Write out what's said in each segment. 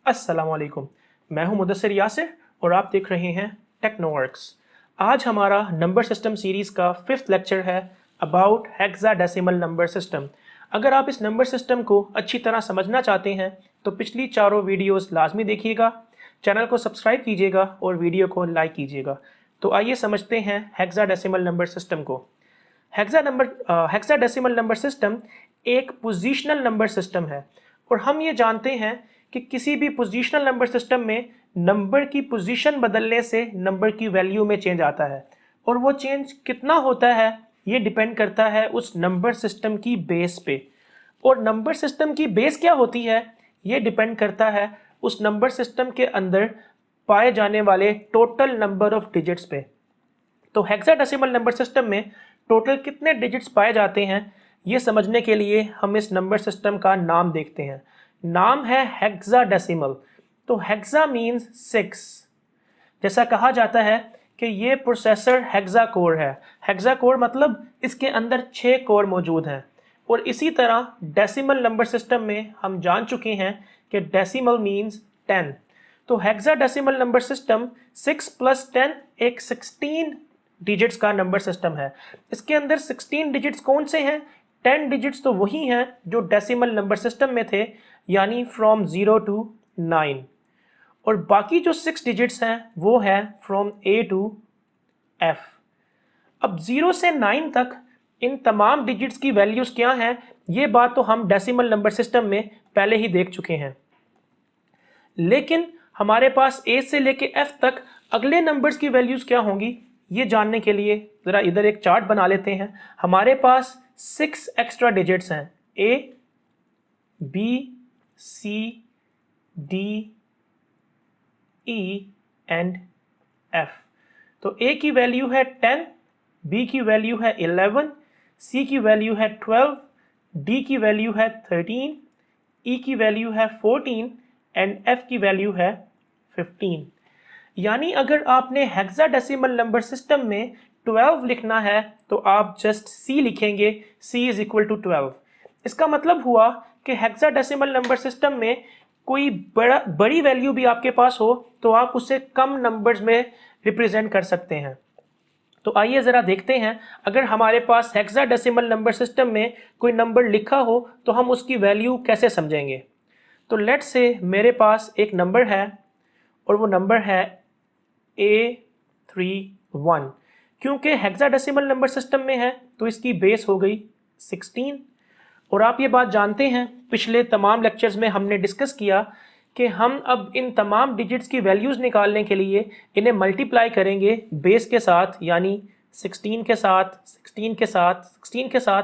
अस्सलामुअलैकुम। मैं हूं मुदस्सिर यासिर और आप देख रहे हैं टेक्नोवर्क्स। आज हमारा नंबर सिस्टम सीरीज़ का 5th लेक्चर है अबाउट हेक्साडेसिमल नंबर सिस्टम। अगर आप इस नंबर सिस्टम को अच्छी तरह समझना चाहते हैं तो पिछली चारों वीडियोस लाजमी देखिएगा, चैनल को सब्सक्राइब कीजिएगा और वीडियो को लाइक कीजिएगा। तो आइए समझते हैं हेक्साडेसिमल नंबर सिस्टम को। हेक्साडेसिमल नंबर सिस्टम एक पोजीशनल नंबर सिस्टम है और हम ये जानते हैं कि किसी भी पोजीशनल नंबर सिस्टम में नंबर की पोजीशन बदलने से नंबर की वैल्यू में चेंज आता है और वो चेंज कितना होता है ये डिपेंड करता है उस नंबर सिस्टम की बेस पे। और नंबर सिस्टम की बेस क्या होती है ये डिपेंड करता है उस नंबर सिस्टम के अंदर पाए जाने वाले टोटल नंबर ऑफ डिजिट्स पे। तो हेक्साडेसिमल नंबर सिस्टम में टोटल कितने डिजिट्स पाए जाते हैं ये समझने के लिए हम इस नंबर सिस्टम का नाम देखते हैं। नाम है हेक्साडेसिमल। तो हेक्सा मीन्स 6। जैसा कहा जाता है कि ये प्रोसेसर हेक्सा कोर है। हेक्सा कोर मतलब इसके अंदर 6 कोर मौजूद हैं। और इसी तरह डेसिमल नंबर सिस्टम में हम जान चुके हैं कि डेसिमल मीन्स 10। तो हेक्साडेसिमल नंबर सिस्टम 6 + 10 एक 16 डिजिट्स का नंबर सिस्टम है। इसके अंदर 16 डिजिट्स कौन से हैं? 10 डिजिट्स तो वही हैं जो डेसिमल नंबर सिस्टम में थे, यानी फ्रॉम 0 to 9। और बाकी जो 6 डिजिट्स हैं वो है फ्रॉम A to F। अब 0 से 9 तक इन तमाम डिजिट्स की वैल्यूज क्या हैं ये बात तो हम डेसिमल नंबर सिस्टम में पहले ही देख चुके हैं। लेकिन हमारे पास A से लेके F तक अगले नंबर्स की वैल्यूज क्या होंगी ये जानने के लिए ज़रा इधर एक चार्ट बना लेते हैं। हमारे पास 6 एक्स्ट्रा डिजिट्स हैं A, B, C, D, E and F। तो A की वैल्यू है 10, B की वैल्यू है 11, C की वैल्यू है 12, D की वैल्यू है 13, E की वैल्यू है 14 एंड F की वैल्यू है 15। यानी अगर आपने हेक्साडेसिमल नंबर सिस्टम में 12 लिखना है तो आप जस्ट C लिखेंगे, C = 12। इसका मतलब हुआ कि हेक्साडेसिमल नंबर सिस्टम में कोई बड़ी वैल्यू भी आपके पास हो तो आप उसे कम नंबर्स में रिप्रेजेंट कर सकते हैं। तो आइए ज़रा देखते हैं, अगर हमारे पास हेक्साडेसिमल नंबर सिस्टम में कोई नंबर लिखा हो तो हम उसकी वैल्यू कैसे समझेंगे। तो लेट्स से मेरे पास एक नंबर है और वो नंबर है A31। क्योंकि हेक्साडेसिमल नंबर सिस्टम में है तो इसकी बेस हो गई 16। और आप ये बात जानते हैं, पिछले तमाम लेक्चर्स में हमने डिस्कस किया कि हम अब इन तमाम डिजिट्स की वैल्यूज़ निकालने के लिए इन्हें मल्टीप्लाई करेंगे बेस के साथ, यानी 16 के साथ, 16 के साथ, 16 के साथ।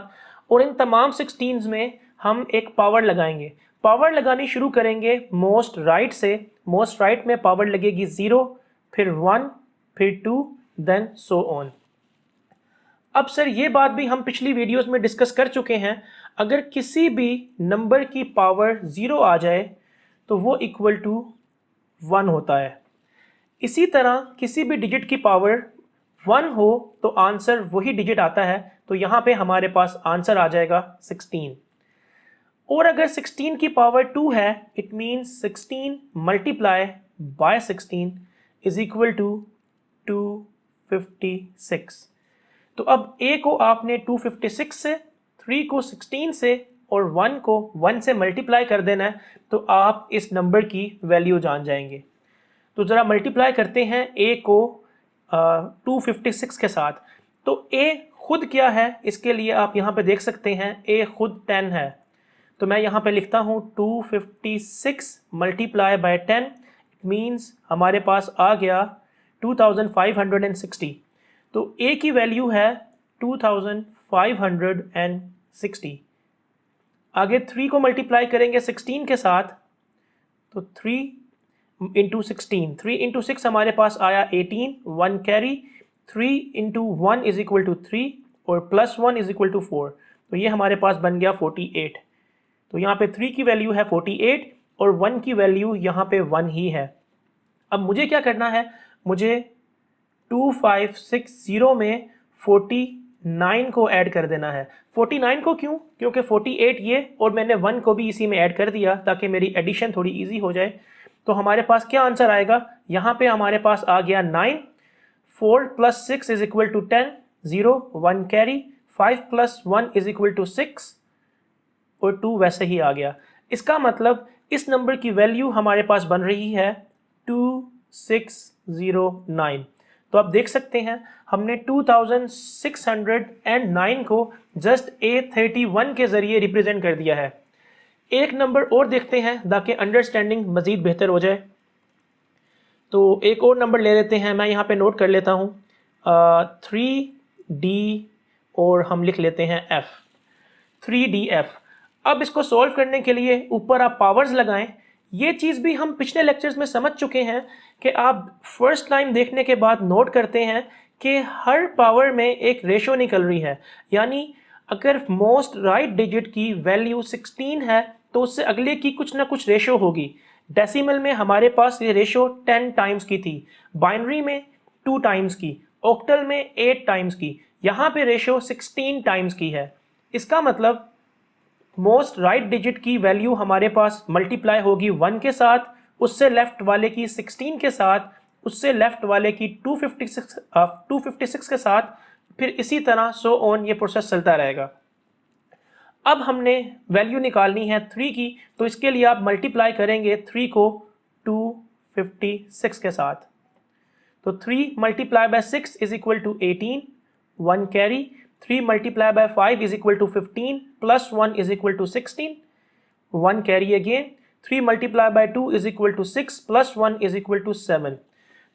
और इन तमाम 16s में हम एक पावर लगाएंगे। पावर लगानी शुरू करेंगे मोस्ट राइट से। मोस्ट राइट में पावर लगेगी 0, फिर 1, फिर 2, देन सो ऑन। अब सर ये बात भी हम पिछली वीडियोस में डिस्कस कर चुके हैं, अगर किसी भी नंबर की पावर 0 आ जाए तो वो इक्वल टू 1 होता है। इसी तरह किसी भी डिजिट की पावर 1 हो तो आंसर वही डिजिट आता है। तो यहाँ पे हमारे पास आंसर आ जाएगा 16। और अगर 16 की पावर 2 है, it means 16 multiply by 16 is equal to 256। तो अब A को आपने 256 से, 3 को 16 से और 1 को 1 से मल्टीप्लाई कर देना है तो आप इस नंबर की वैल्यू जान जाएंगे। तो ज़रा मल्टीप्लाई करते हैं A को 256 के साथ। तो A खुद क्या है इसके लिए आप यहाँ पे देख सकते हैं, A खुद 10 है। तो मैं यहाँ पे लिखता हूँ 256 मल्टीप्लाई बाय 10, इट मीन्स हमारे पास आ गया 2560। तो A की वैल्यू है 2560। आगे 3 को मल्टीप्लाई करेंगे 16 के साथ, तो 3 × 16, 3 × 6 हमारे पास आया 18, 1 कैरी, 3 × 1 = 3 और +1 = 4। तो ये हमारे पास बन गया 48। तो यहाँ पे 3 की वैल्यू है 48 और 1 की वैल्यू यहाँ पे 1 ही है। अब मुझे क्या करना है, मुझे 2560 में 49 को ऐड कर देना है। 49 को क्यों? क्योंकि 48 ये और मैंने 1 को भी इसी में ऐड कर दिया ताकि मेरी एडिशन थोड़ी इजी हो जाए। तो हमारे पास क्या आंसर आएगा, यहाँ पे हमारे पास आ गया 9, 4 + 6 is equal to 10, 0 1 carry, 5 + 1 is equal to 6 और 2 वैसे ही आ गया। इसका मतलब इस नंबर की वैल्यू हमारे पास बन रही है 2609। तो आप देख सकते हैं हमने 2609 को जस्ट A31 के जरिए रिप्रेजेंट कर दिया है। एक नंबर और देखते हैं ताकि अंडरस्टैंडिंग मजीद बेहतर हो जाए। तो एक और नंबर ले लेते हैं, मैं यहाँ पे नोट कर लेता हूँ 3D और हम लिख लेते हैं F, 3DF। अब इसको सॉल्व करने के लिए ऊपर आप पावर्स लगाएं। ये चीज़ भी हम पिछले लेक्चर्स में समझ चुके हैं कि आप फर्स्ट टाइम देखने के बाद नोट करते हैं कि हर पावर में एक रेशो निकल रही है, यानी अगर मोस्ट राइट डिजिट की वैल्यू 16 है तो उससे अगले की कुछ ना कुछ रेशो होगी। डेसिमल में हमारे पास ये रेशो 10 टाइम्स की थी, बाइनरी में 2 टाइम्स की, ऑक्टल में 8 टाइम्स की, यहाँ पे रेशो 16 टाइम्स की है। इसका मतलब मोस्ट राइट डिजिट की वैल्यू हमारे पास मल्टीप्लाई होगी 1 के साथ, उससे लेफ्ट वाले की 16 के साथ, उससे लेफ्ट वाले की 256 के साथ, फिर इसी तरह सो ऑन ये प्रोसेस चलता रहेगा। अब हमने वैल्यू निकालनी है 3 की, तो इसके लिए आप मल्टीप्लाई करेंगे 3 को 256 के साथ। तो 3 multiply by 6 is equal to 18, 1 carry, 3 multiply by 5 is equal to 15 plus 1 is equal to 16, 1 carry again, 3 multiply by 2 is equal to 6 plus 1 is equal to 7।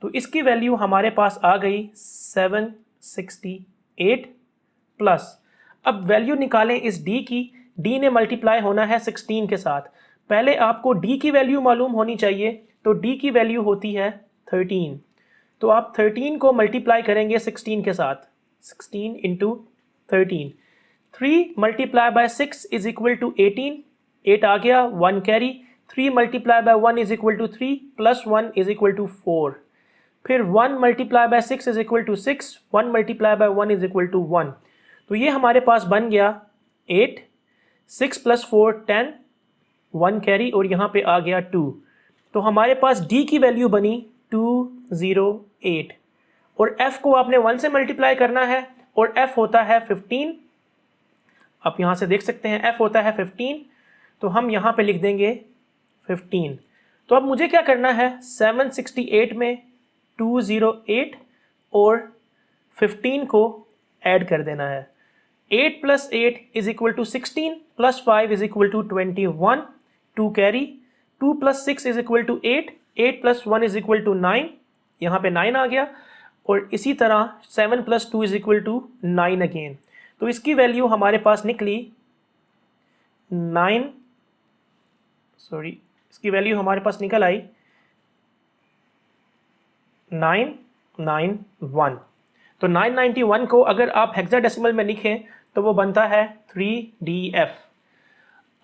तो इसकी वैल्यू हमारे पास आ गई 768 प्लस, अब वैल्यू निकालें इस d की, d ने multiply होना है 16 के साथ। पहले आपको d की वैल्यू मालूम होनी चाहिए, तो d की वैल्यू होती है 13। तो आप 13 को मल्टीप्लाई करेंगे 16 के साथ, 16 into 13। 3 multiply by 6 is equal to 18, 8 आ गया, 1 carry, 3 multiply by 1 is equal to 3 plus 1 is equal to 4। फिर 1 multiply by 6 is equal to 6, 1 multiply by 1 is equal to 1। तो ये हमारे पास बन गया 8, 6 + 4 10, 1 कैरी और यहाँ पे आ गया 2। तो हमारे पास d की वैल्यू बनी 208 और f को आपने 1 से मल्टीप्लाई करना है और f होता है 15। आप यहाँ से देख सकते हैं f होता है 15, तो हम यहाँ पे लिख देंगे 15। तो अब मुझे क्या करना है, 768 में 208 और 15 को ऐड कर देना है। 8 + 8 is equal to 16 plus 5 is equal to 21, 2 carry, 2 + 6 is equal to 8, 8 + 1 is equal to 9, यहाँ पे 9 आ गया, और इसी तरह 7 + 2 इज इक्वल टू 9 अगेन। तो इसकी वैल्यू हमारे पास निकली इसकी वैल्यू हमारे पास निकल आई 991। तो 991 को अगर आप हेक्साडेसिमल में लिखें तो वो बनता है 3DF।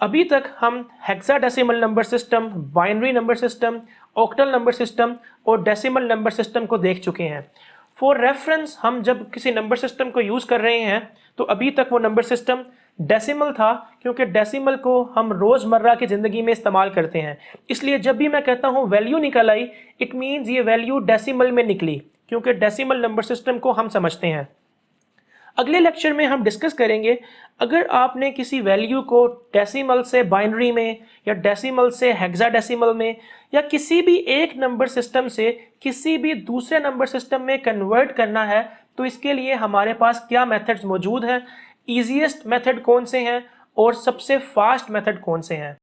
अभी तक हम hexadecimal number system, binary number system, octal number system और डेसिमल नंबर सिस्टम को देख चुके हैं। फॉर रेफरेंस हम जब किसी नंबर सिस्टम को यूज़ कर रहे हैं तो अभी तक वो नंबर सिस्टम डेसिमल था, क्योंकि डेसिमल को हम रोज़मर्रा की ज़िंदगी में इस्तेमाल करते हैं। इसलिए जब भी मैं कहता हूँ वैल्यू निकल आई, इट मीन्स ये वैल्यू डेसिमल में निकली, क्योंकि डेसिमल नंबर सिस्टम को हम समझते हैं। अगले लेक्चर में हम डिस्कस करेंगे अगर आपने किसी वैल्यू को डेसिमल से बाइनरी में या डेसिमल से हेक्साडेसिमल में या किसी भी एक नंबर सिस्टम से किसी भी दूसरे नंबर सिस्टम में कन्वर्ट करना है तो इसके लिए हमारे पास क्या मेथड्स मौजूद हैं, ईजीएस्ट मेथड कौन से हैं और सबसे फास्ट मेथड कौन से हैं।